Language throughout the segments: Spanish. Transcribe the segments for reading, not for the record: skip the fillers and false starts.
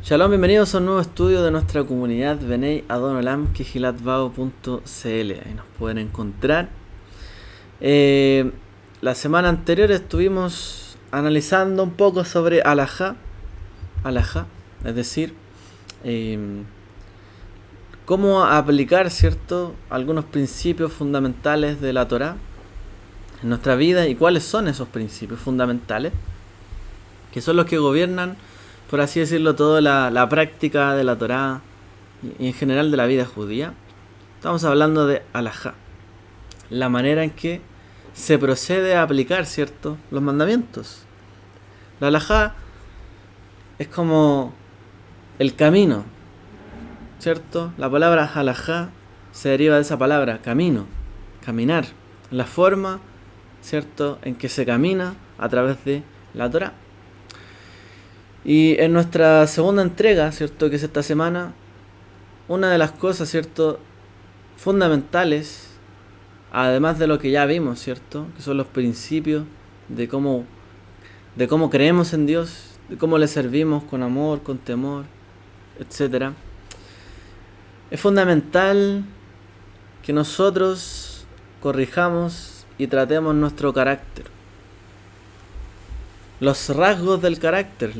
Shalom, bienvenidos a un nuevo estudio de nuestra comunidad Benei Adonolam Kehilatvao.cl. Ahí nos pueden encontrar. La semana anterior estuvimos analizando un poco sobre Alajá, es decir, cómo aplicar, ¿cierto?, algunos principios fundamentales de la Torá en nuestra vida y cuáles son esos principios fundamentales que son los que gobiernan, por así decirlo, toda la práctica de la Torá y en general de la vida judía. Estamos hablando de Alajá, la manera en que se procede a aplicar, ¿cierto?, los mandamientos. La Alajá es como el camino, ¿cierto? La palabra Alajá se deriva de esa palabra, camino, caminar, la forma, ¿cierto?, en que se camina a través de la Torá. Y en nuestra segunda entrega, ¿cierto?, que es esta semana, una de las cosas, ¿cierto?, fundamentales, además de lo que ya vimos, ¿cierto?, que son los principios de cómo creemos en Dios, de cómo le servimos con amor, con temor, etc. Es fundamental que nosotros corrijamos y tratemos nuestro carácter. Los rasgos del carácter,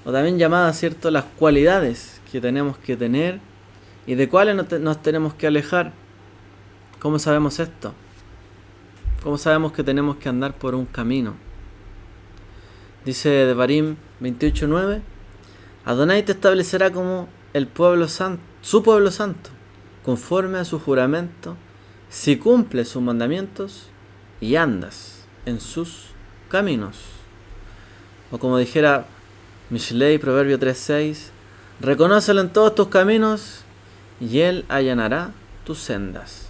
o también llamadas, ¿cierto?, las cualidades que tenemos que tener y de cuáles nos tenemos que alejar. ¿Cómo sabemos esto? ¿Cómo sabemos que tenemos que andar por un camino? Dice Devarim 28:9, Adonai te establecerá como el pueblo santo, su pueblo santo, conforme a su juramento, si cumples sus mandamientos y andas en sus caminos. O como dijera Mishlei, Proverbio 3:6, reconócelo en todos tus caminos y él allanará tus sendas.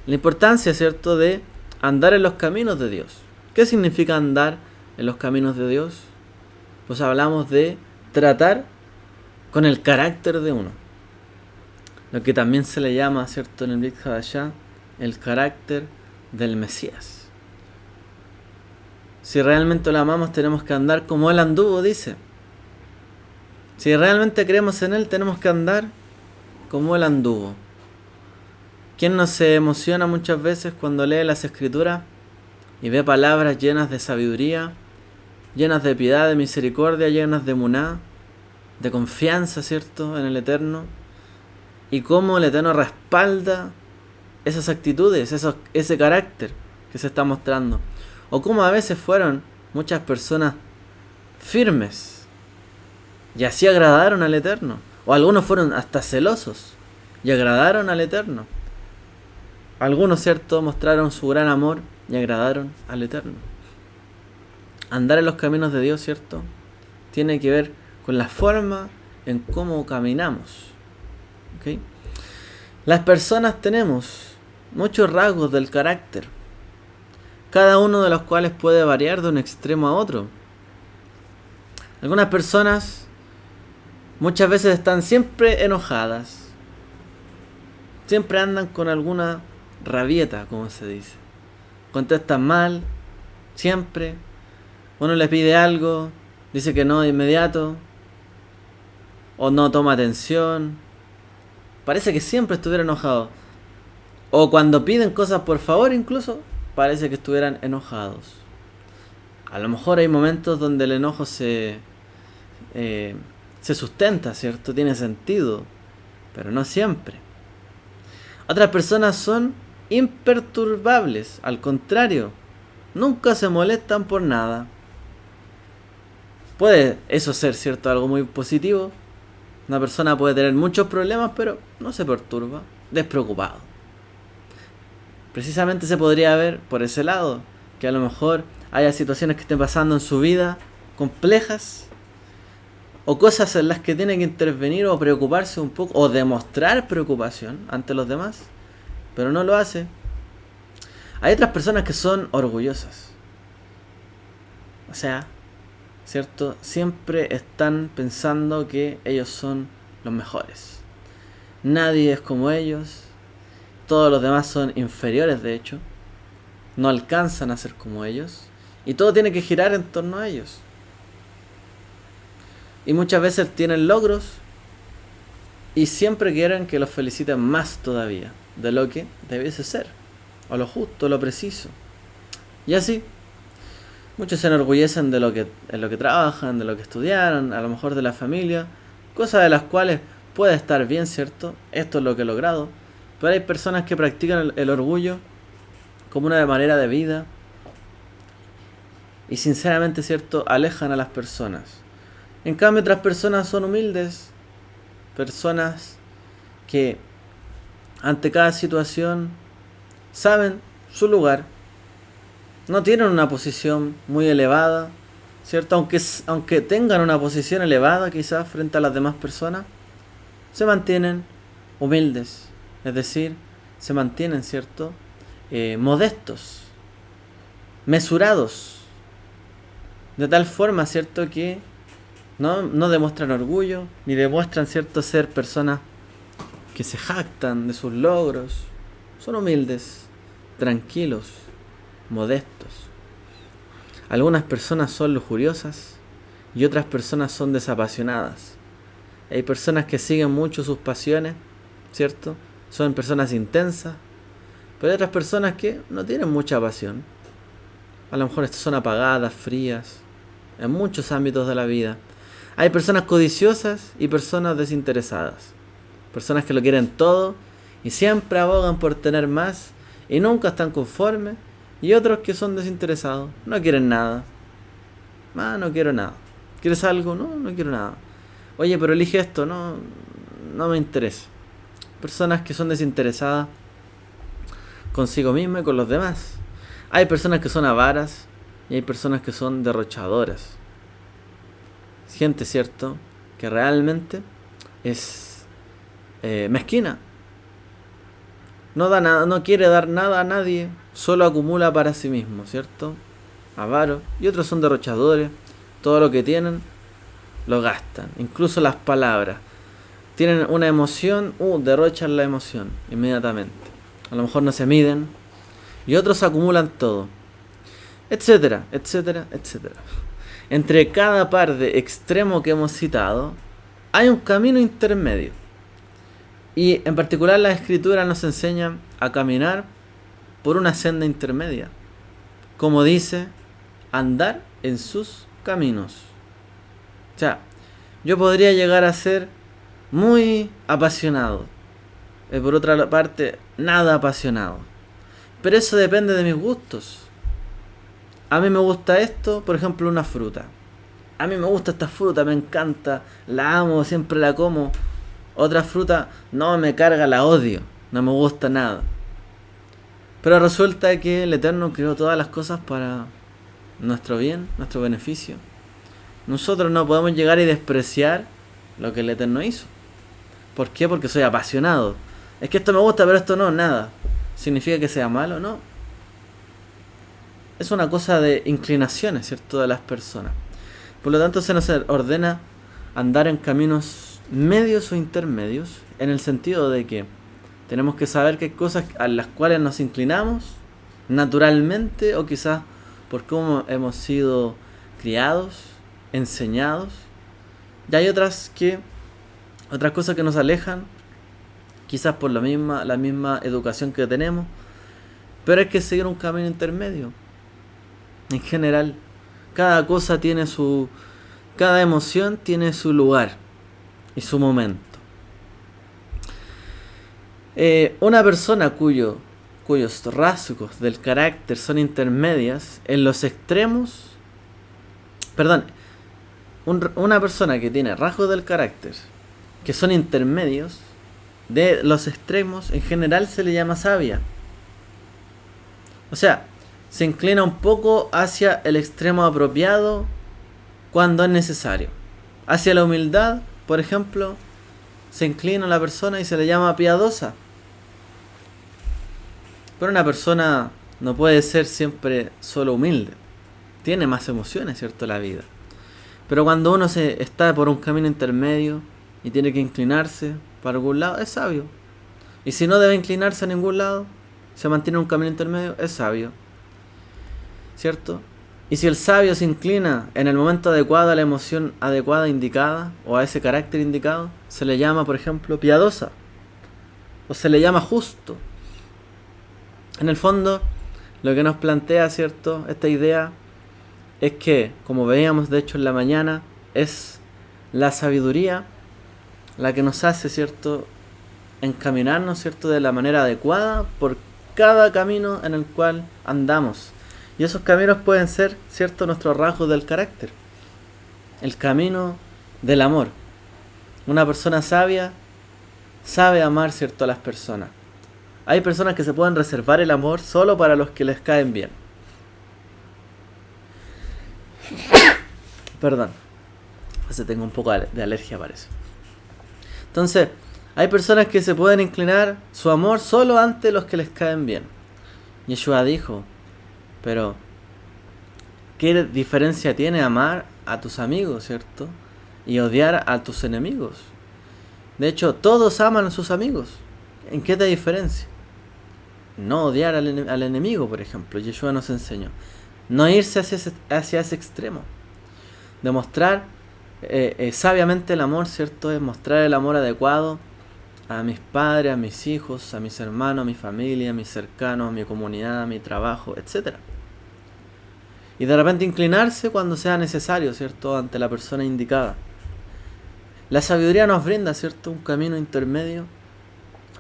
La importancia, ¿cierto?, de andar en los caminos de Dios. ¿Qué significa andar en los caminos de Dios? Pues hablamos de tratar con el carácter de uno. Lo que también se le llama, ¿cierto?, en el Brit Hadashah, el carácter del Mesías. Si realmente lo amamos, tenemos que andar como él anduvo, dice. Si realmente creemos en él, tenemos que andar como él anduvo. ¿Quién no se emociona muchas veces cuando lee las Escrituras y ve palabras llenas de sabiduría, llenas de piedad, de misericordia, llenas de emuná, de confianza, ¿cierto?, en el Eterno? Y cómo el Eterno respalda esas actitudes, ese carácter que se está mostrando. O cómo a veces fueron muchas personas firmes y así agradaron al Eterno. O algunos fueron hasta celosos y agradaron al Eterno. Algunos, ¿cierto?, mostraron su gran amor y agradaron al Eterno. Andar en los caminos de Dios, ¿cierto?, tiene que ver con la forma en cómo caminamos. ¿Okay? Las personas tenemos muchos rasgos del carácter, cada uno de los cuales puede variar de un extremo a otro. Algunas personas muchas veces están siempre enojadas, siempre andan con alguna rabieta, como se dice. Contestan mal, siempre. Uno les pide algo, dice que no de inmediato, o no toma atención. Parece que siempre estuviera enojado. O cuando piden cosas por favor, incluso parece que estuvieran enojados. A lo mejor hay momentos donde el enojo se sustenta, ¿cierto? Tiene sentido, pero no siempre. Otras personas son imperturbables, al contrario, nunca se molestan por nada. Puede eso ser, ¿cierto?, algo muy positivo. Una persona puede tener muchos problemas, pero no se perturba, despreocupado. Precisamente se podría ver por ese lado, que a lo mejor haya situaciones que estén pasando en su vida complejas, o cosas en las que tiene que intervenir o preocuparse un poco, o demostrar preocupación ante los demás, pero no lo hace. Hay otras personas que son orgullosas. O sea, ¿cierto?, siempre están pensando que ellos son los mejores. Nadie es como ellos. Todos los demás son inferiores, de hecho. No alcanzan a ser como ellos. Y todo tiene que girar en torno a ellos. Y muchas veces tienen logros y siempre quieren que los feliciten más todavía de lo que debiese ser, o lo justo, lo preciso. Y así, muchos se enorgullecen de en lo que trabajan, de lo que estudiaron, a lo mejor de la familia, cosas de las cuales puede estar bien, ¿cierto? Esto es lo que he logrado. Pero hay personas que practican el orgullo como una manera de vida y sinceramente, ¿cierto?, alejan a las personas. En cambio, otras personas son humildes, personas que ante cada situación saben su lugar, no tienen una posición muy elevada, ¿cierto? Aunque tengan una posición elevada quizás frente a las demás personas, se mantienen humildes, es decir, se mantienen, ¿cierto?, modestos, mesurados, de tal forma, ¿cierto?, que no demuestran orgullo, ni demuestran, ¿cierto?, ser personas que se jactan de sus logros. Son humildes, tranquilos, modestos. Algunas personas son lujuriosas y otras personas son desapasionadas. Hay personas que siguen mucho sus pasiones, ¿cierto? Son personas intensas, pero hay otras personas que no tienen mucha pasión. A lo mejor estas son apagadas, frías, en muchos ámbitos de la vida. Hay personas codiciosas y personas desinteresadas. Personas que lo quieren todo y siempre abogan por tener más y nunca están conformes. Y otros que son desinteresados, no quieren nada. No quiero nada. ¿Quieres algo? No quiero nada. Oye, pero elige esto, no me interesa. Personas que son desinteresadas consigo mismo y con los demás. Hay personas que son avaras y hay personas que son derrochadoras. Gente, ¿cierto?, que realmente es mezquina. No da nada, no quiere dar nada a nadie, solo acumula para sí mismo, ¿cierto? Avaro. Y otros son derrochadores. Todo lo que tienen lo gastan, incluso las palabras. Tienen una emoción, derrochan la emoción inmediatamente. A lo mejor no se miden. Y otros acumulan todo, etcétera, etcétera, etcétera. Entre cada par de extremos que hemos citado, hay un camino intermedio. Y en particular las escrituras nos enseñan a caminar por una senda intermedia. Como dice, andar en sus caminos. O sea, yo podría llegar a ser muy apasionado. Por otra parte, nada apasionado. Pero eso depende de mis gustos. A mí me gusta esto, por ejemplo, una fruta. A mí me gusta esta fruta, me encanta, la amo, siempre la como. Otra fruta, no me carga, la odio, no me gusta nada. Pero resulta que el Eterno creó todas las cosas para nuestro bien, nuestro beneficio. Nosotros no podemos llegar y despreciar lo que el Eterno hizo. ¿Por qué? Porque soy apasionado. Es que esto me gusta, pero esto no, nada. ¿Significa que sea malo? No. Es una cosa de inclinaciones, ¿cierto?, de las personas. Por lo tanto, se nos ordena andar en caminos medios o intermedios, en el sentido de que tenemos que saber que hay cosas a las cuales nos inclinamos naturalmente o quizás por cómo hemos sido criados, enseñados. Y hay otras cosas que nos alejan, quizás por la misma educación que tenemos, pero hay que seguir un camino intermedio. En general, cada emoción tiene su lugar y su momento. Una persona cuyos rasgos del carácter son intermedias en los extremos, una persona que tiene rasgos del carácter que son intermedios de los extremos, en general se le llama sabia. O sea, se inclina un poco hacia el extremo apropiado cuando es necesario. Hacia la humildad, por ejemplo, se inclina la persona y se le llama piadosa. Pero una persona no puede ser siempre solo humilde. Tiene más emociones, ¿cierto?, la vida. Pero cuando uno está por un camino intermedio y tiene que inclinarse para algún lado, es sabio. Y si no debe inclinarse a ningún lado, se mantiene en un camino intermedio, es sabio. ¿Cierto? Y si el sabio se inclina en el momento adecuado a la emoción adecuada indicada, o a ese carácter indicado, se le llama, por ejemplo, piadosa, o se le llama justo. En el fondo, lo que nos plantea, ¿cierto?, esta idea es que, como veíamos de hecho en la mañana, es la sabiduría la que nos hace, ¿cierto?, encaminarnos, ¿cierto?, de la manera adecuada por cada camino en el cual andamos. Y esos caminos pueden ser, ¿cierto?, nuestros rasgos del carácter. El camino del amor. Una persona sabia sabe amar, ¿cierto?, a las personas. Hay personas que se pueden reservar el amor solo para los que les caen bien. Perdón. Tengo un poco de alergia, parece. Entonces, hay personas que se pueden inclinar su amor solo ante los que les caen bien. Yeshua dijo, pero ¿qué diferencia tiene amar a tus amigos, cierto? Y odiar a tus enemigos. De hecho, todos aman a sus amigos. ¿En qué te diferencia? No odiar al enemigo, por ejemplo. Yeshua nos enseñó. No irse hacia ese extremo. Demostrar sabiamente el amor, ¿cierto? Es mostrar el amor adecuado a mis padres, a mis hijos, a mis hermanos, a mi familia, a mis cercanos, a mi comunidad, a mi trabajo, etc. Y de repente inclinarse cuando sea necesario, ¿cierto?, ante la persona indicada. La sabiduría nos brinda, ¿cierto?, un camino intermedio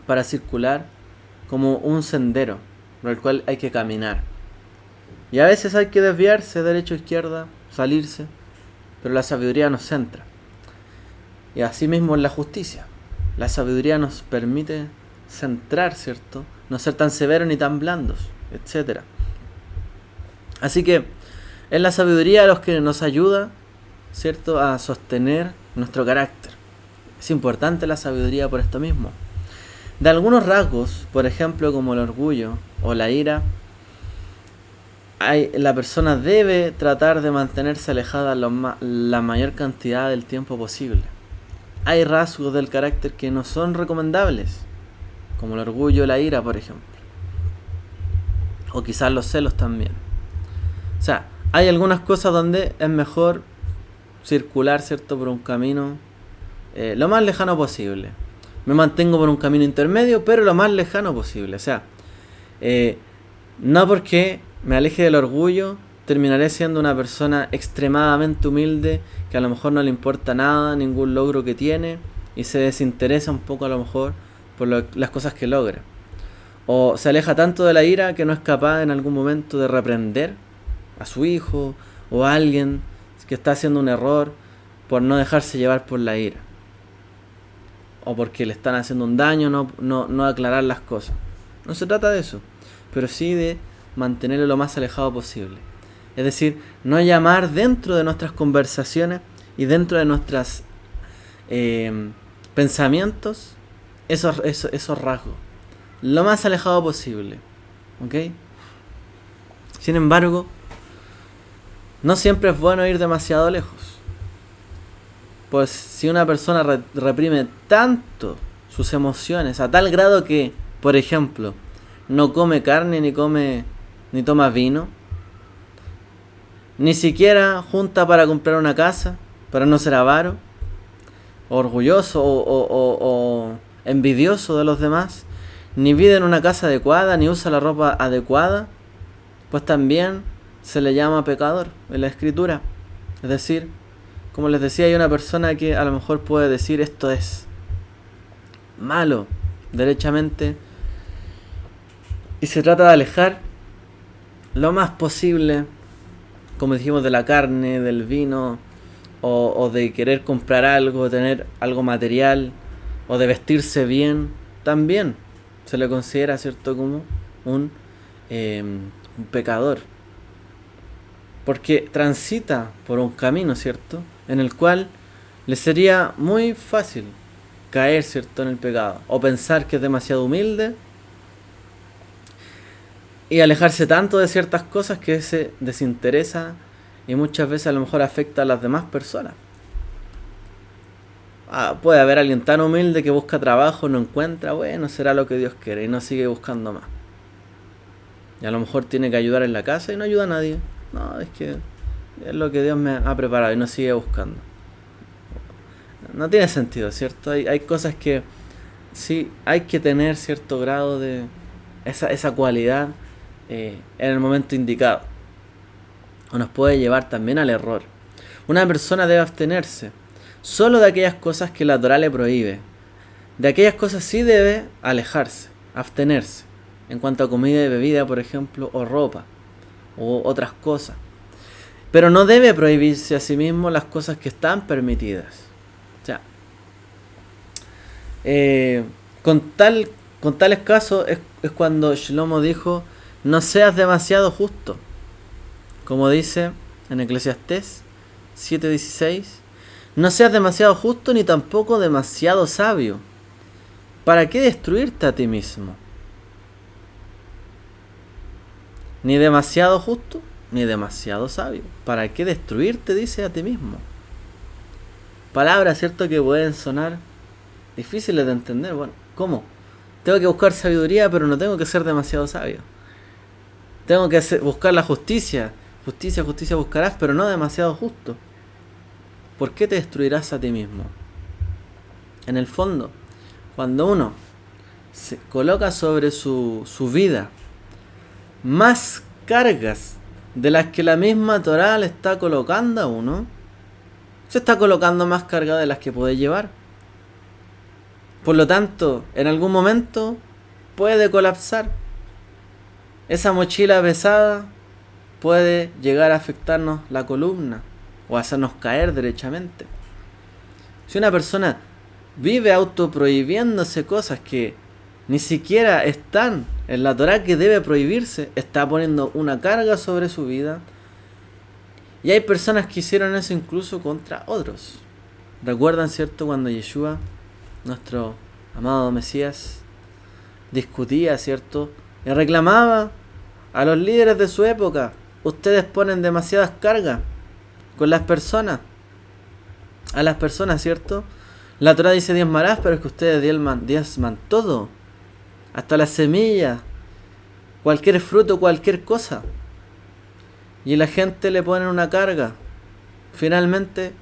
para circular como un sendero por el cual hay que caminar. Y a veces hay que desviarse derecha o izquierda, salirse, pero la sabiduría nos centra. Y así mismo en la justicia. La sabiduría nos permite centrar, ¿cierto?, no ser tan severos ni tan blandos, etc. Así que es la sabiduría los que nos ayuda, ¿cierto?, a sostener nuestro carácter. Es importante la sabiduría por esto mismo. De algunos rasgos, por ejemplo, como el orgullo o la ira, la persona debe tratar de mantenerse alejada la mayor cantidad del tiempo posible. Hay rasgos del carácter que no son recomendables, como el orgullo o la ira, por ejemplo. O quizás los celos también. O sea, hay algunas cosas donde es mejor circular, ¿cierto?, por un camino lo más lejano posible. Me mantengo por un camino intermedio, pero lo más lejano posible. O sea, no porque me aleje del orgullo terminaré siendo una persona extremadamente humilde que a lo mejor no le importa nada, ningún logro que tiene, y se desinteresa un poco a lo mejor por las cosas que logra. O se aleja tanto de la ira que no es capaz en algún momento de reprender a su hijo o a alguien que está haciendo un error por no dejarse llevar por la ira. O porque le están haciendo un daño, no aclarar las cosas. No se trata de eso, pero sí de mantenerlo lo más alejado posible. Es decir, no llamar dentro de nuestras conversaciones y dentro de nuestros pensamientos esos rasgos. Lo más alejado posible. ¿Ok? Sin embargo, no siempre es bueno ir demasiado lejos. Pues si una persona reprime tanto sus emociones a tal grado que, por ejemplo, no come carne ni toma vino, ni siquiera junta para comprar una casa, para no ser avaro, orgulloso o envidioso de los demás, ni vive en una casa adecuada, ni usa la ropa adecuada, pues también se le llama pecador en la escritura. Es decir, como les decía, hay una persona que a lo mejor puede decir esto es malo, derechamente, y se trata de alejar lo más posible, como dijimos, de la carne, del vino, o de querer comprar algo, tener algo material, o de vestirse bien. También se le considera, ¿cierto?, como un pecador, porque transita por un camino, ¿cierto?, en el cual le sería muy fácil caer, ¿cierto?, en el pecado, o pensar que es demasiado humilde y alejarse tanto de ciertas cosas que se desinteresa y muchas veces a lo mejor afecta a las demás personas. Puede haber alguien tan humilde que busca trabajo, no encuentra, bueno, será lo que Dios quiere, y no sigue buscando más. Y a lo mejor tiene que ayudar en la casa y no ayuda a nadie. No, es que es lo que Dios me ha preparado y no sigue buscando. No tiene sentido, ¿cierto? Hay cosas que sí hay que tener cierto grado de esa cualidad en el momento indicado. O nos puede llevar también al error. Una persona debe abstenerse solo de aquellas cosas que la Torá le prohíbe. De aquellas cosas sí debe alejarse, abstenerse. En cuanto a comida y bebida, por ejemplo, o ropa, o otras cosas. Pero no debe prohibirse a sí mismo las cosas que están permitidas. O sea, con tales casos es cuando Shlomo dijo, no seas demasiado justo. Como dice en Eclesiastés 7:16, no seas demasiado justo ni tampoco demasiado sabio. ¿Para qué destruirte a ti mismo? Ni demasiado justo ni demasiado sabio. ¿Para qué destruirte, dice, a ti mismo? Palabras, ¿cierto?, que pueden sonar difíciles de entender. Bueno, ¿cómo? Tengo que buscar sabiduría, pero no tengo que ser demasiado sabio. Tengo que buscar la justicia. Justicia, justicia buscarás, pero no demasiado justo. ¿Por qué te destruirás a ti mismo? En el fondo, cuando uno se coloca sobre su vida más cargas de las que la misma Torá le está colocando a uno, se está colocando más carga de las que puede llevar. Por lo tanto, en algún momento puede colapsar. Esa mochila pesada puede llegar a afectarnos la columna o hacernos caer derechamente. Si una persona vive autoprohibiéndose cosas que ni siquiera están en la Torá que debe prohibirse, está poniendo una carga sobre su vida. Y hay personas que hicieron eso incluso contra otros. ¿Recuerdan, cierto, cuando Yeshua, nuestro amado Mesías, discutía, cierto, y reclamaba a los líderes de su época? Ustedes ponen demasiadas cargas con las personas, a las personas, ¿cierto? La Torá dice diezmarás, pero es que ustedes diezman todo, hasta las semillas, cualquier fruto, cualquier cosa. Y la gente le ponen una carga. Finalmente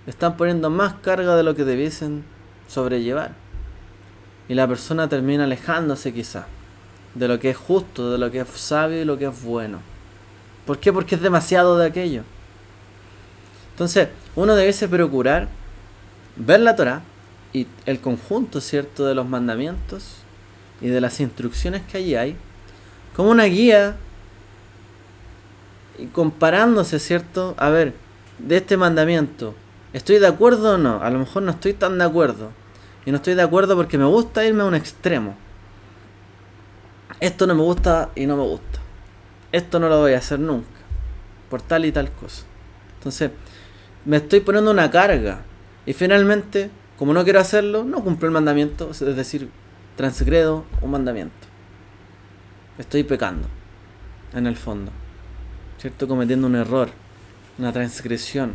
están poniendo más carga de lo que debiesen sobrellevar. Y la persona termina alejándose quizá de lo que es justo, de lo que es sabio y lo que es bueno. ¿Por qué? Porque es demasiado de aquello. Entonces, uno debiese procurar ver la Torá y el conjunto, ¿cierto?, de los mandamientos y de las instrucciones que allí hay, como una guía, y comparándose, ¿cierto? A ver, de este mandamiento, ¿estoy de acuerdo o no? A lo mejor no estoy tan de acuerdo. Y no estoy de acuerdo porque me gusta irme a un extremo. Esto no me gusta y no me gusta. Esto no lo voy a hacer nunca, por tal y tal cosa. Entonces, me estoy poniendo una carga. Y finalmente, como no quiero hacerlo, no cumplo el mandamiento. Es decir, transgredo un mandamiento. Estoy pecando, en el fondo, ¿cierto? Cometiendo un error, una transgresión.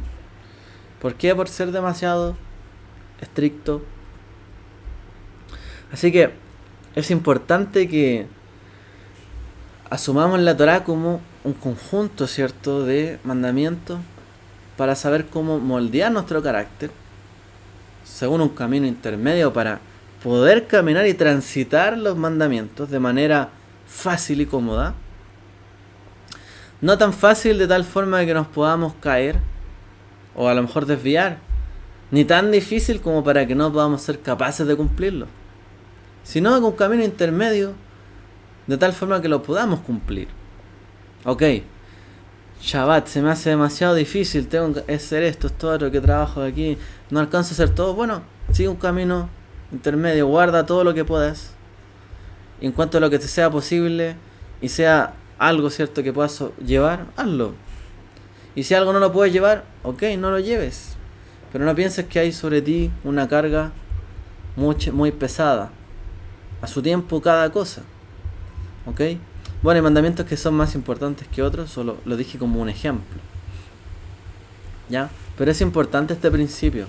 ¿Por qué? Por ser demasiado estricto. Así que es importante que asumamos la Torá como un conjunto, ¿cierto?, de mandamientos para saber cómo moldear nuestro carácter según un camino intermedio para poder caminar y transitar los mandamientos de manera fácil y cómoda. No tan fácil de tal forma que nos podamos caer o a lo mejor desviar, ni tan difícil como para que no podamos ser capaces de cumplirlo, sino con un camino intermedio de tal forma que lo podamos cumplir. Ok, Shabbat se me hace demasiado difícil, tengo que hacer esto, esto, otro, que trabajo de aquí, no alcanzo a hacer todo. Bueno, sigue un camino intermedio, guarda todo lo que puedas, y en cuanto a lo que te sea posible y sea algo, ¿cierto?, que puedas llevar, hazlo. Y si algo no lo puedes llevar, ok, no lo lleves, pero no pienses que hay sobre ti una carga muy pesada. A su tiempo cada cosa, ¿ok? Bueno, hay mandamientos que son más importantes que otros, solo lo dije como un ejemplo, ¿ya? Pero es importante este principio.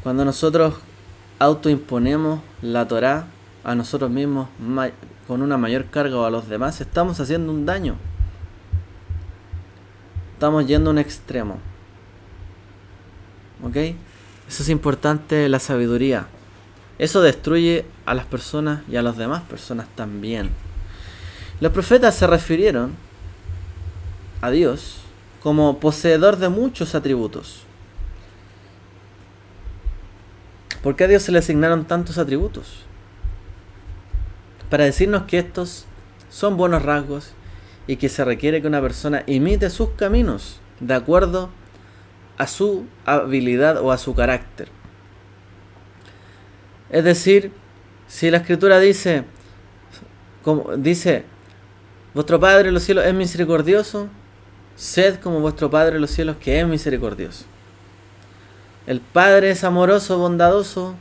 Cuando nosotros autoimponemos la Torá a nosotros mismos con una mayor carga o a los demás, estamos haciendo un daño. estamos yendo a un extremo. ¿Ok? Eso es importante, la sabiduría. Eso destruye a las personas y a las demás personas también. Los profetas se refirieron a Dios como poseedor de muchos atributos. ¿Por qué a Dios se le asignaron tantos atributos? Para decirnos que estos son buenos rasgos y que se requiere que una persona imite sus caminos de acuerdo a su habilidad o a su carácter. Es decir, si la Escritura dice, vuestro Padre en los cielos es misericordioso, sed como vuestro Padre en los cielos que es misericordioso. El Padre es amoroso, bondadoso,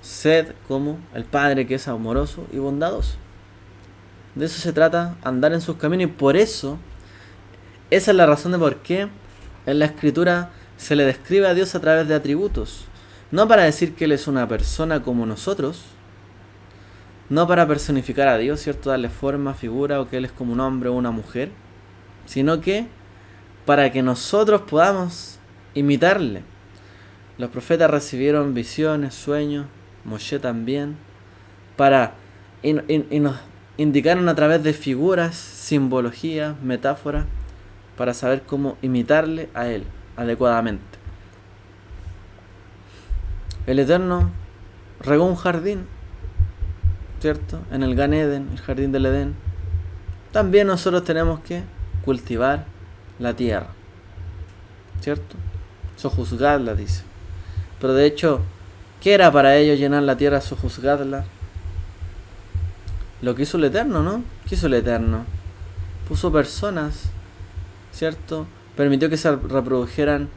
sed como el Padre que es amoroso y bondadoso. De eso se trata, andar en sus caminos, y por eso, esa es la razón de por qué en la Escritura se le describe a Dios a través de atributos. No para decir que Él es una persona como nosotros, no para personificar a Dios, ¿cierto? Darle forma, figura, o que Él es como un hombre o una mujer, sino que para que nosotros podamos imitarle. Los profetas recibieron visiones, sueños, Moshe también, y nos indicaron a través de figuras, simbologías, metáforas, para saber cómo imitarle a Él adecuadamente. El Eterno regó un jardín, ¿cierto? En el Gan Eden, el jardín del Edén. También nosotros tenemos que cultivar la tierra, ¿cierto? Sojuzgadla, dice. Pero de hecho, ¿qué era para ellos llenar la tierra, sojuzgadla? Lo que hizo el Eterno, ¿no? ¿Qué hizo el Eterno? Puso personas, ¿cierto? Permitió que se reprodujeran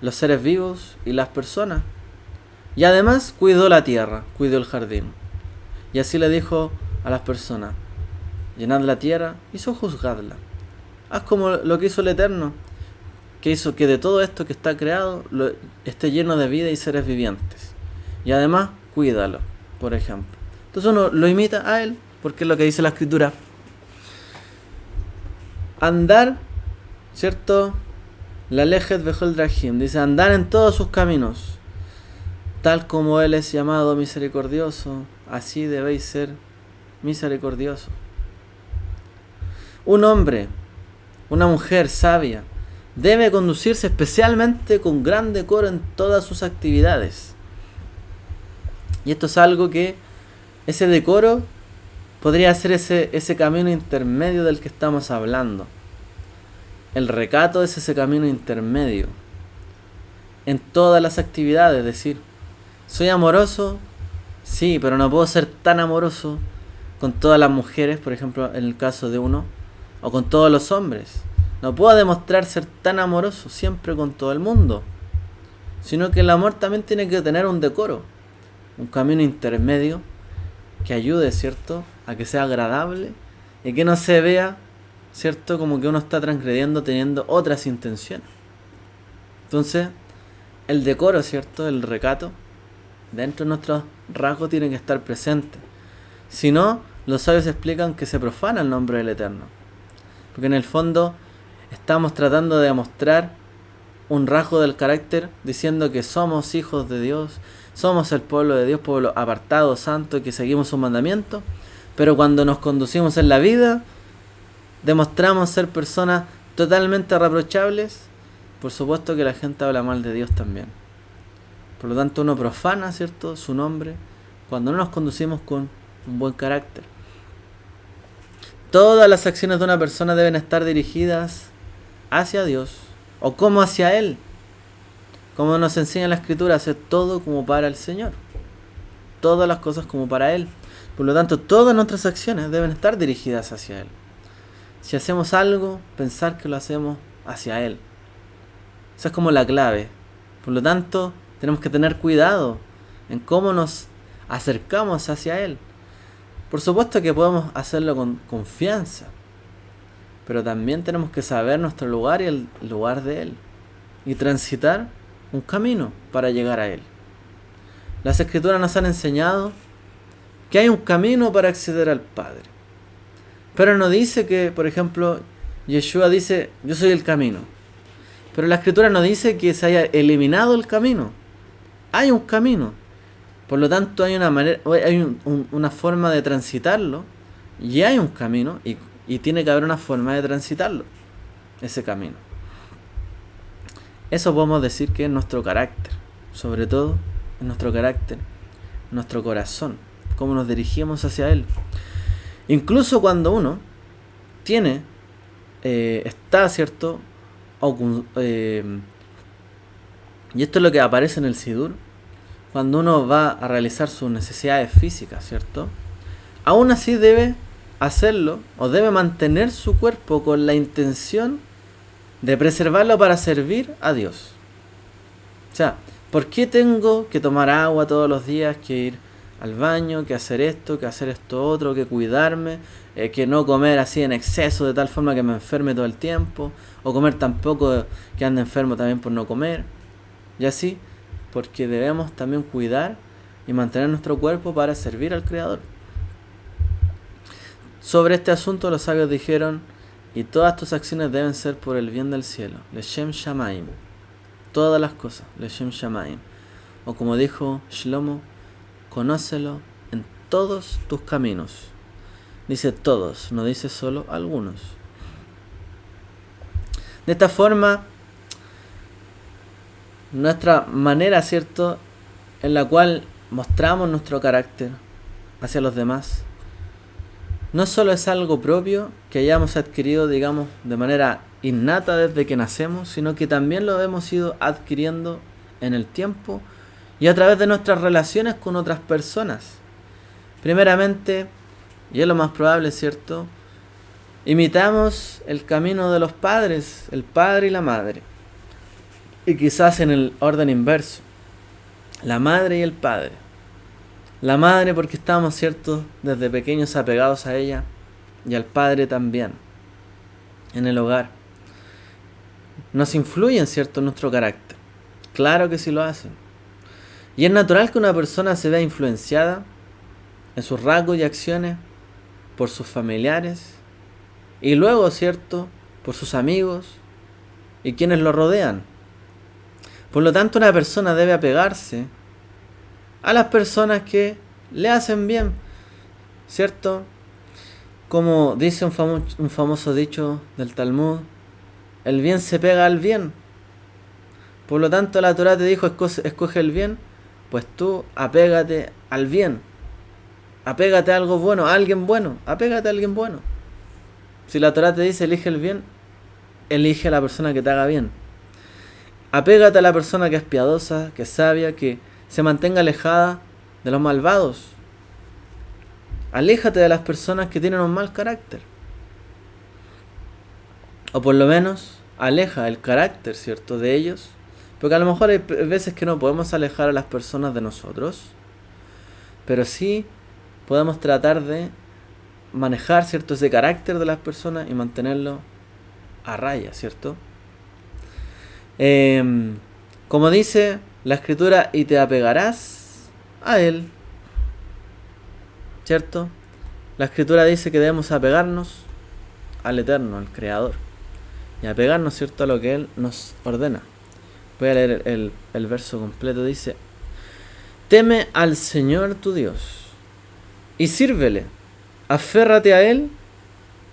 los seres vivos y las personas. Y además cuidó la tierra, cuidó el jardín. Y así le dijo a las personas, llenad la tierra y sojuzgadla. Haz como lo que hizo el Eterno, que hizo que de todo esto que está creado esté lleno de vida y seres vivientes. Y además cuídalo, por ejemplo. Entonces uno lo imita a Él, porque es lo que dice la Escritura. Andar, ¿cierto? La Lejet Bejol Drahim dice, andar en todos sus caminos. Tal como Él es llamado misericordioso, así debéis ser misericordiosos. Un hombre, una mujer sabia, debe conducirse especialmente con gran decoro en todas sus actividades. Y esto es algo que, ese decoro, podría ser ese camino intermedio del que estamos hablando. El recato es ese camino intermedio en todas las actividades, es decir, soy amoroso, sí, pero no puedo ser tan amoroso con todas las mujeres, por ejemplo, en el caso de uno, o con todos los hombres. No puedo demostrar ser tan amoroso siempre con todo el mundo, sino que el amor también tiene que tener un decoro, un camino intermedio que ayude, ¿cierto?, a que sea agradable y que no se vea, ¿cierto?, como que uno está transgrediendo teniendo otras intenciones. Entonces, el decoro, ¿cierto?, el recato, dentro de nuestros rasgos tiene que estar presente. Si no, los sabios explican que se profana el nombre del Eterno. Porque en el fondo estamos tratando de demostrar un rasgo del carácter diciendo que somos hijos de Dios, somos el pueblo de Dios, pueblo apartado, santo, que seguimos sus mandamientos. Pero cuando nos conducimos en la vida, demostramos ser personas totalmente reprochables. Por supuesto que la gente habla mal de Dios también. Por lo tanto, uno profana, ¿cierto?, su nombre cuando no nos conducimos con un buen carácter. Todas las acciones de una persona deben estar dirigidas hacia Dios o como hacia Él. Como nos enseña la Escritura, hacer todo como para el Señor. Todas las cosas como para Él. Por lo tanto, todas nuestras acciones deben estar dirigidas hacia Él. Si hacemos algo, pensar que lo hacemos hacia Él. Esa es como la clave. Por lo tanto, tenemos que tener cuidado en cómo nos acercamos hacia Él. Por supuesto que podemos hacerlo con confianza, pero también tenemos que saber nuestro lugar y el lugar de Él, y transitar un camino para llegar a Él. Las Escrituras nos han enseñado que hay un camino para acceder al Padre, pero no dice que, por ejemplo, Yeshua dice, yo soy el camino. Pero la Escritura no dice que se haya eliminado el camino. Hay un camino. Por lo tanto, hay una manera, hay una forma de transitarlo. Y hay un camino. Y tiene que haber una forma de transitarlo. Ese camino. Eso podemos decir que es nuestro carácter. Sobre todo, es nuestro carácter. Nuestro corazón. Cómo nos dirigimos hacia Él. Incluso cuando uno tiene, está, ¿cierto? Y esto es lo que aparece en el Sidur. Cuando uno va a realizar sus necesidades físicas, ¿cierto? Aún así debe hacerlo, o debe mantener su cuerpo con la intención de preservarlo para servir a Dios. O sea, ¿por qué tengo que tomar agua todos los días, que ir al baño, que hacer esto otro, que cuidarme, que no comer así en exceso de tal forma que me enferme todo el tiempo, o comer tampoco que ande enfermo también por no comer, y así, porque debemos también cuidar y mantener nuestro cuerpo para servir al Creador? Sobre este asunto los sabios dijeron, y todas tus acciones deben ser por el bien del cielo, Leshem Shamaim, todas las cosas, Leshem Shamaim, o como dijo Shlomo, conócelo en todos tus caminos. Dice todos, no dice solo algunos. De esta forma, nuestra manera, ¿cierto?, en la cual mostramos nuestro carácter hacia los demás, no solo es algo propio que hayamos adquirido, digamos, de manera innata desde que nacemos, sino que también lo hemos ido adquiriendo en el tiempo y a través de nuestras relaciones con otras personas. Primeramente, y es lo más probable, ¿cierto?, imitamos el camino de los padres, el padre y la madre. Y quizás en el orden inverso, la madre y el padre. La madre porque estamos, ¿cierto?, desde pequeños apegados a ella, y al padre también, en el hogar. Nos influyen, ¿cierto?, en nuestro carácter. Claro que sí lo hacen. Y es natural que una persona se vea influenciada en sus rasgos y acciones por sus familiares y luego, ¿cierto?, por sus amigos y quienes lo rodean. Por lo tanto, una persona debe apegarse a las personas que le hacen bien, ¿cierto? Como dice un famoso dicho del Talmud, el bien se pega al bien. Por lo tanto, la Torá te dijo, escoge el bien, pues tú apégate al bien. Apégate a algo bueno, a alguien bueno. Apégate a alguien bueno. Si la Torá te dice, elige el bien, elige a la persona que te haga bien. Apégate a la persona que es piadosa, que es sabia, que se mantenga alejada de los malvados. Aléjate de las personas que tienen un mal carácter. O por lo menos, aleja el carácter, ¿cierto?, de ellos. Porque a lo mejor hay veces que no podemos alejar a las personas de nosotros. Pero sí podemos tratar de manejar, ¿cierto?, ese carácter de las personas y mantenerlo a raya, ¿cierto? Como dice la Escritura, y te apegarás a Él, ¿cierto? La Escritura dice que debemos apegarnos al Eterno, al Creador, y apegarnos, ¿cierto?, a lo que Él nos ordena. Voy a leer el verso completo. Dice: teme al Señor tu Dios y sírvele, aférrate a Él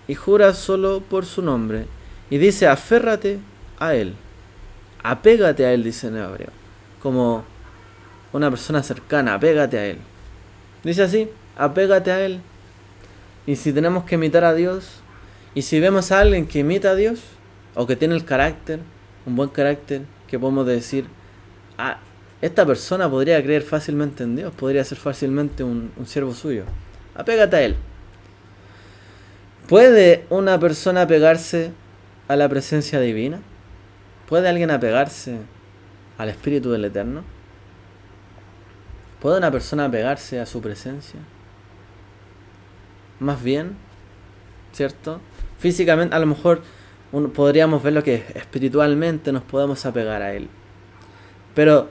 y jura solo por su nombre. Y dice aférrate a Él, apégate a Él, dice en hebreo, como una persona cercana, apégate a Él. Dice así, apégate a Él. Y si tenemos que imitar a Dios, y si vemos a alguien que imita a Dios, o que tiene el carácter, un buen carácter, que podemos decir, esta persona podría creer fácilmente en Dios, podría ser fácilmente un siervo suyo. Apégate a Él. ¿Puede una persona apegarse a la presencia divina? ¿Puede alguien apegarse al Espíritu del Eterno? ¿Puede una persona apegarse a su presencia? Más bien, ¿cierto? Físicamente, a lo mejor podríamos ver lo que espiritualmente nos podemos apegar a Él. Pero,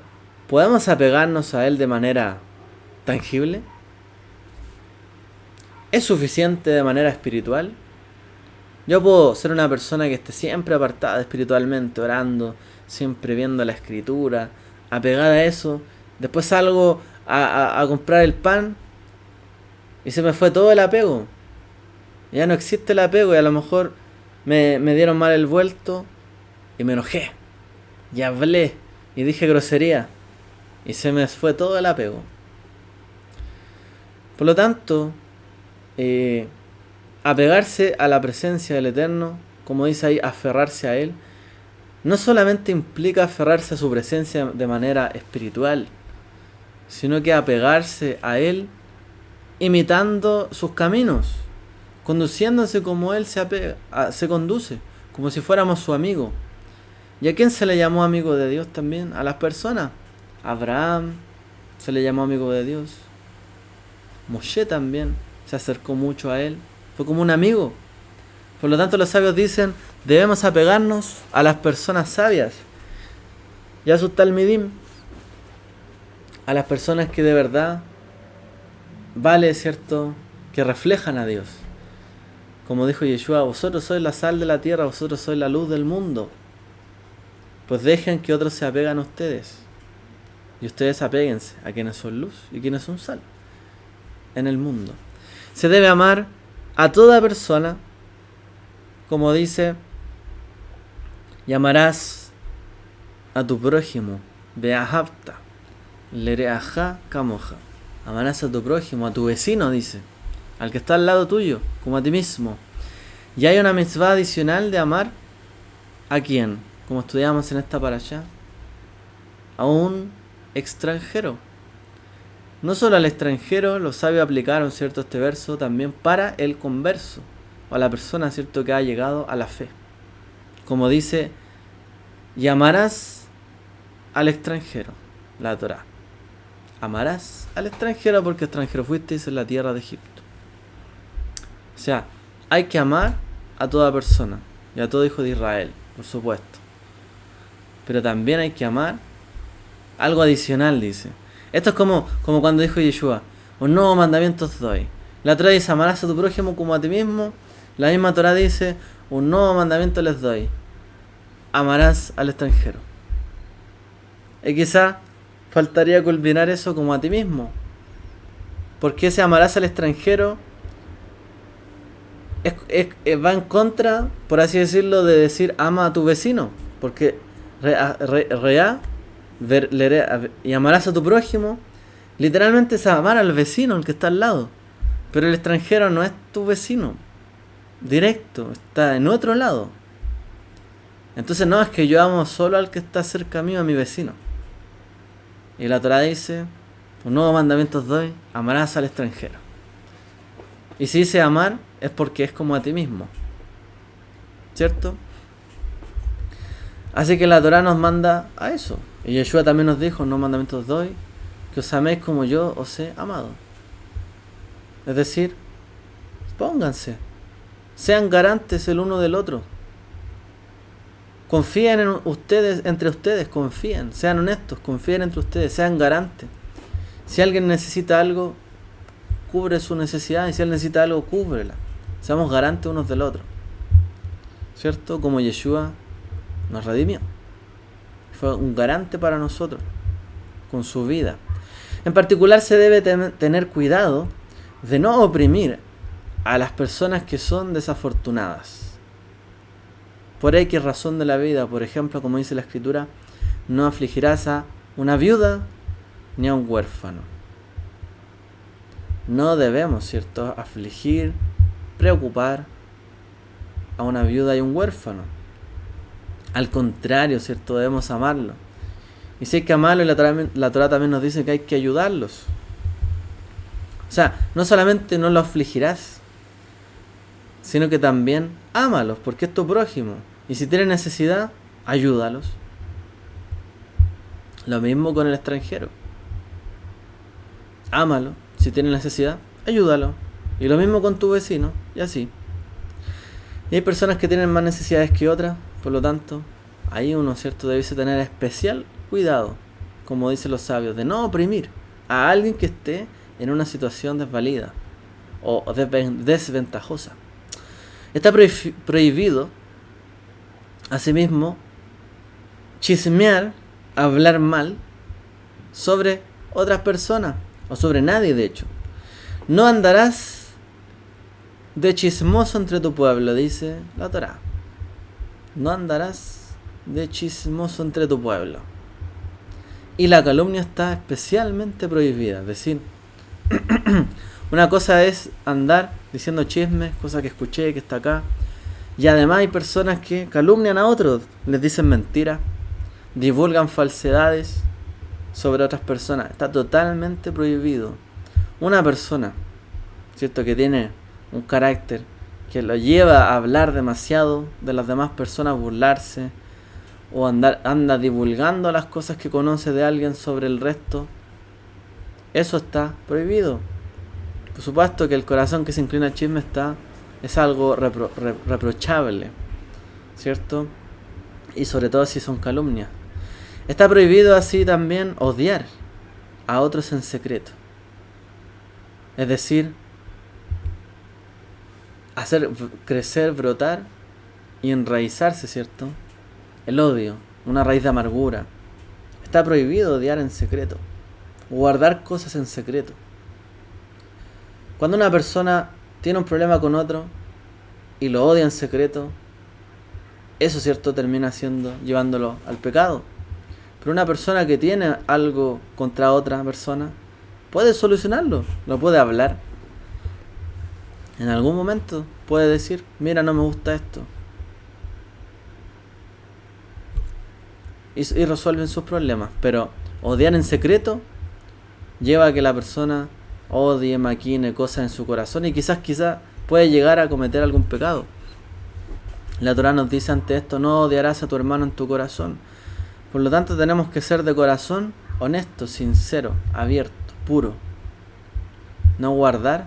¿podemos apegarnos a Él de manera tangible? ¿Es suficiente de manera espiritual? Yo puedo ser una persona que esté siempre apartada espiritualmente, orando, siempre viendo la escritura, apegada a eso. Después salgo a comprar el pan y se me fue todo el apego. Ya no existe el apego y a lo mejor me dieron mal el vuelto y me enojé. Y hablé y dije grosería. Y se me fue todo el apego. Por lo tanto, apegarse a la presencia del Eterno, como dice ahí, aferrarse a Él, no solamente implica aferrarse a su presencia de manera espiritual, sino que apegarse a Él imitando sus caminos, conduciéndose como Él se conduce, como si fuéramos su amigo. ¿Y a quién se le llamó amigo de Dios también? A las personas. Abraham se le llamó amigo de Dios. Moshe también se acercó mucho a Él. Fue como un amigo. Por lo tanto, los sabios dicen, debemos apegarnos a las personas sabias y a sus talmidim, a las personas que de verdad vale, ¿cierto?, que reflejan a Dios. Como dijo Yeshua, vosotros sois la sal de la tierra, vosotros sois la luz del mundo. Pues dejen que otros se apegan a ustedes. Y ustedes apéguense a quienes son luz y quienes son sal en el mundo. Se debe amar a toda persona, como dice, y amarás a tu prójimo, beahavta, lereaja kamoja. Amarás a tu prójimo, a tu vecino, dice, al que está al lado tuyo, como a ti mismo. Y hay una mitzvah adicional de amar a quién, como estudiamos en esta parashá, a un extranjero. No solo al extranjero, los sabios aplicaron, ¿cierto?, este verso también para el converso, o a la persona, ¿cierto?, que ha llegado a la fe. Como dice, y amarás al extranjero, la Torá. Amarás al extranjero porque extranjero fuisteis en la tierra de Egipto. O sea, hay que amar a toda persona y a todo hijo de Israel, por supuesto. Pero también hay que amar algo adicional, dice. Esto es como cuando dijo Yeshua, un nuevo mandamiento os doy. La Torá dice, amarás a tu prójimo como a ti mismo. La misma Torá dice, un nuevo mandamiento les doy. Amarás al extranjero. Y quizá faltaría culminar eso como a ti mismo. Porque ese amarás al extranjero va en contra, por así decirlo, de decir ama a tu vecino. Porque y amarás a tu prójimo, literalmente es amar al vecino, el que está al lado. Pero el extranjero no es tu vecino directo, está en otro lado. Entonces no es que yo amo solo al que está cerca mío, a mi vecino. Y la Torá dice, un nuevo mandamiento os doy, amarás al extranjero. Y si dice amar, es porque es como a ti mismo, ¿cierto? Así que la Torá nos manda a eso. Y Yeshua también nos dijo, un nuevo mandamiento os doy, que os améis como yo os he amado. Es decir, pónganse, sean garantes el uno del otro. Confíen en ustedes, entre ustedes, confíen, sean honestos, confíen entre ustedes, sean garantes. Si alguien necesita algo, cubre su necesidad, y si él necesita algo, cúbrela. Seamos garantes unos del otro. ¿Cierto? Como Yeshua nos redimió. Fue un garante para nosotros, con su vida. En particular se debe tener cuidado de no oprimir a las personas que son desafortunadas. Por X razón de la vida, por ejemplo, como dice la Escritura, no afligirás a una viuda ni a un huérfano. No debemos, ¿cierto?, afligir, preocupar a una viuda y un huérfano. Al contrario, ¿cierto?, debemos amarlo. Y si hay que amarlo, la Torá también nos dice que hay que ayudarlos. O sea, no solamente no lo afligirás, sino que también ámalos, porque es tu prójimo. Y si tiene necesidad, ayúdalos. Lo mismo con el extranjero. Ámalo. Si tiene necesidad, ayúdalo. Y lo mismo con tu vecino, y así. Y hay personas que tienen más necesidades que otras, por lo tanto, ahí uno, ¿cierto?, debe tener especial cuidado, como dicen los sabios, de no oprimir a alguien que esté en una situación desvalida o desventajosa. Está prohibido, asimismo, chismear, hablar mal sobre otras personas, o sobre nadie de hecho. No andarás de chismoso entre tu pueblo, dice la Torá. No andarás de chismoso entre tu pueblo. Y la calumnia está especialmente prohibida. Es decir, una cosa es andar diciendo chismes, cosa que escuché, que está acá. Y además hay personas que calumnian a otros, les dicen mentiras, divulgan falsedades sobre otras personas. Está totalmente prohibido. Una persona, ¿cierto?, que tiene un carácter que lo lleva a hablar demasiado de las demás personas, burlarse, o anda divulgando las cosas que conoce de alguien sobre el resto, eso está prohibido. Por supuesto que el corazón que se inclina al chisme es algo reprochable, ¿cierto? Y sobre todo si son calumnias. Está prohibido así también odiar a otros en secreto. Es decir, hacer crecer, brotar y enraizarse, ¿cierto?, el odio, una raíz de amargura. Está prohibido odiar en secreto, guardar cosas en secreto. Cuando una persona tiene un problema con otro y lo odia en secreto, eso, ¿cierto?, termina llevándolo al pecado. Pero una persona que tiene algo contra otra persona puede solucionarlo, lo puede hablar. En algún momento puede decir, mira, no me gusta esto. Y resuelven sus problemas. Pero odiar en secreto lleva a que la persona odie, maquine cosas en su corazón y quizás puede llegar a cometer algún pecado. La Torá nos dice ante esto, no odiarás a tu hermano en tu corazón. Por lo tanto tenemos que ser de corazón honesto, sincero, abierto, puro. No guardar,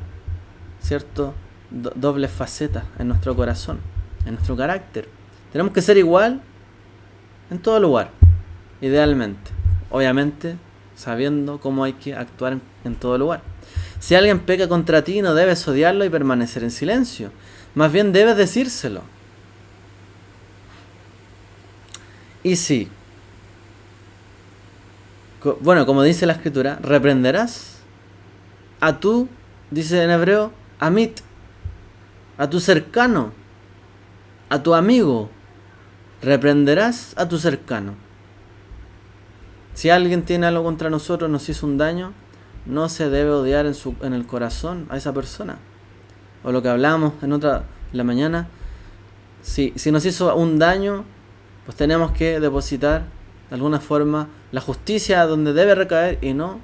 ¿cierto?, dobles facetas en nuestro corazón, en nuestro carácter. Tenemos que ser igual en todo lugar, idealmente. Obviamente, sabiendo cómo hay que actuar en todo lugar. Si alguien peca contra ti, no debes odiarlo y permanecer en silencio. Más bien debes decírselo. Y si, bueno, como dice la escritura, reprenderás a tu, dice en hebreo, amit, a tu cercano, a tu amigo. Reprenderás a tu cercano. Si alguien tiene algo contra nosotros, nos hizo un daño, no se debe odiar en el corazón a esa persona. O lo que hablamos en la mañana, si nos hizo un daño, pues tenemos que depositar de alguna forma la justicia donde debe recaer y no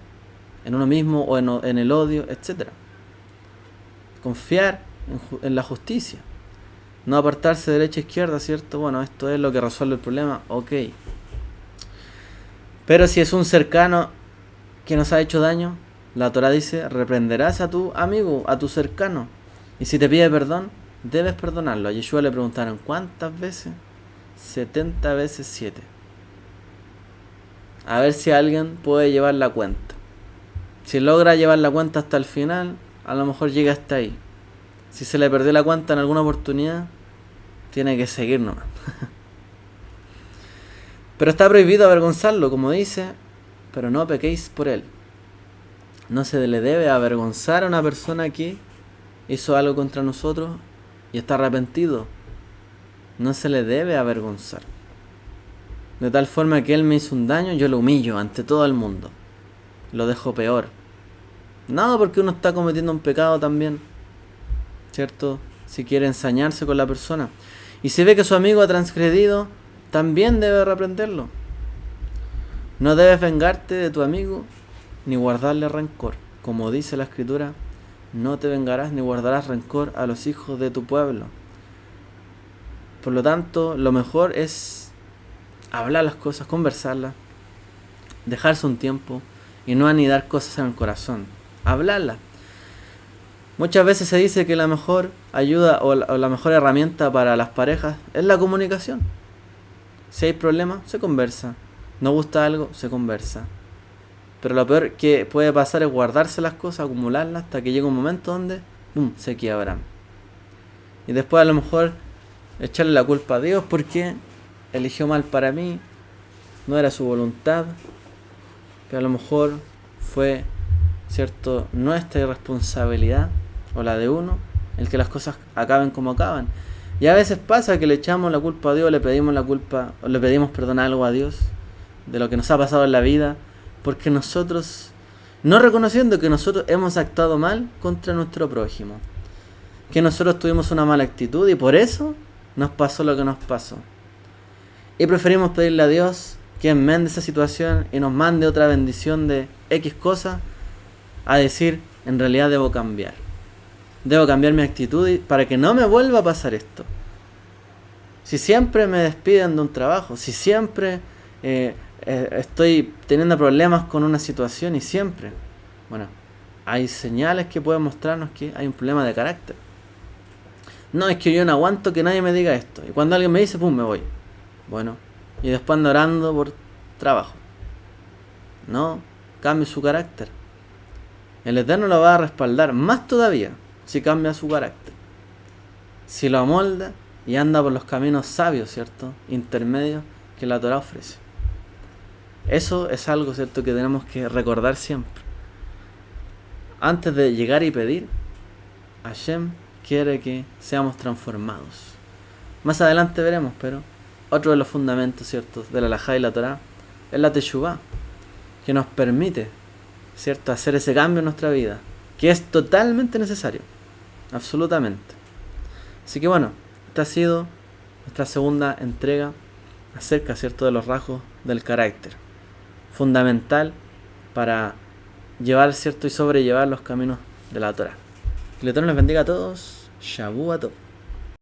en uno mismo o en el odio, etc. Confiar en la justicia. No apartarse de derecha a izquierda, ¿cierto? Bueno, esto es lo que resuelve el problema, ok. Pero si es un cercano que nos ha hecho daño, la Torá dice, reprenderás a tu amigo, a tu cercano. Y si te pide perdón, debes perdonarlo. A Yeshua le preguntaron, ¿cuántas veces? 70 veces 7. A ver si alguien puede llevar la cuenta. Si logra llevar la cuenta hasta el final, a lo mejor llega hasta ahí. Si se le perdió la cuenta en alguna oportunidad, tiene que seguir nomás. Pero está prohibido avergonzarlo, como dice, pero no pequéis por él. No se le debe avergonzar a una persona que hizo algo contra nosotros y está arrepentido. No se le debe avergonzar. De tal forma que él me hizo un daño, yo lo humillo ante todo el mundo. Lo dejo peor. No, porque uno está cometiendo un pecado también, ¿cierto? Si quiere ensañarse con la persona. Y si ve que su amigo ha transgredido, también debe reprenderlo. No debes vengarte de tu amigo, ni guardarle rencor. Como dice la Escritura, no te vengarás ni guardarás rencor a los hijos de tu pueblo. Por lo tanto, lo mejor es hablar las cosas, conversarlas, dejarse un tiempo y no anidar cosas en el corazón. Hablarlas. Muchas veces se dice que la mejor ayuda o la mejor herramienta para las parejas es la comunicación. Si hay problemas, se conversa. No gusta algo, se conversa. Pero lo peor que puede pasar es guardarse las cosas, acumularlas hasta que llegue un momento donde ¡pum!, se quiebran. Y después a lo mejor echarle la culpa a Dios porque eligió mal para mí, no era su voluntad, pero a lo mejor fue, ¿cierto?, nuestra irresponsabilidad o la de uno el que las cosas acaben como acaban. Y a veces pasa que le echamos la culpa a Dios, le pedimos perdón algo a Dios de lo que nos ha pasado en la vida, porque nosotros, no reconociendo que nosotros hemos actuado mal contra nuestro prójimo, que nosotros tuvimos una mala actitud y por eso nos pasó lo que nos pasó. Y preferimos pedirle a Dios que enmende esa situación y nos mande otra bendición de X cosa, a decir, en realidad debo cambiar mi actitud para que no me vuelva a pasar esto. Si siempre me despiden de un trabajo, si siempre estoy teniendo problemas con una situación y siempre, bueno, hay señales que pueden mostrarnos que hay un problema de carácter. No, es que yo no aguanto que nadie me diga esto. Y cuando alguien me dice, pum, me voy. Bueno, y después ando orando por trabajo. No, cambie su carácter. El Eterno lo va a respaldar más todavía si cambia su carácter. Si lo amolda y anda por los caminos sabios, ¿cierto?, intermedios que la Torah ofrece. Eso es algo, ¿cierto?, que tenemos que recordar siempre. Antes de llegar y pedir, Hashem quiere que seamos transformados. Más adelante veremos, pero otro de los fundamentos, ¿cierto?, de la Halajá y la Torah es la Teshuvá, que nos permite, ¿cierto?, hacer ese cambio en nuestra vida, que es totalmente necesario, absolutamente. Así que bueno, esta ha sido nuestra segunda entrega acerca, ¿cierto?, de los rasgos del carácter, fundamental para llevar, ¿cierto?, y sobrellevar los caminos de la Torah. Que el Eterno les bendiga a todos. Shavuot Tov.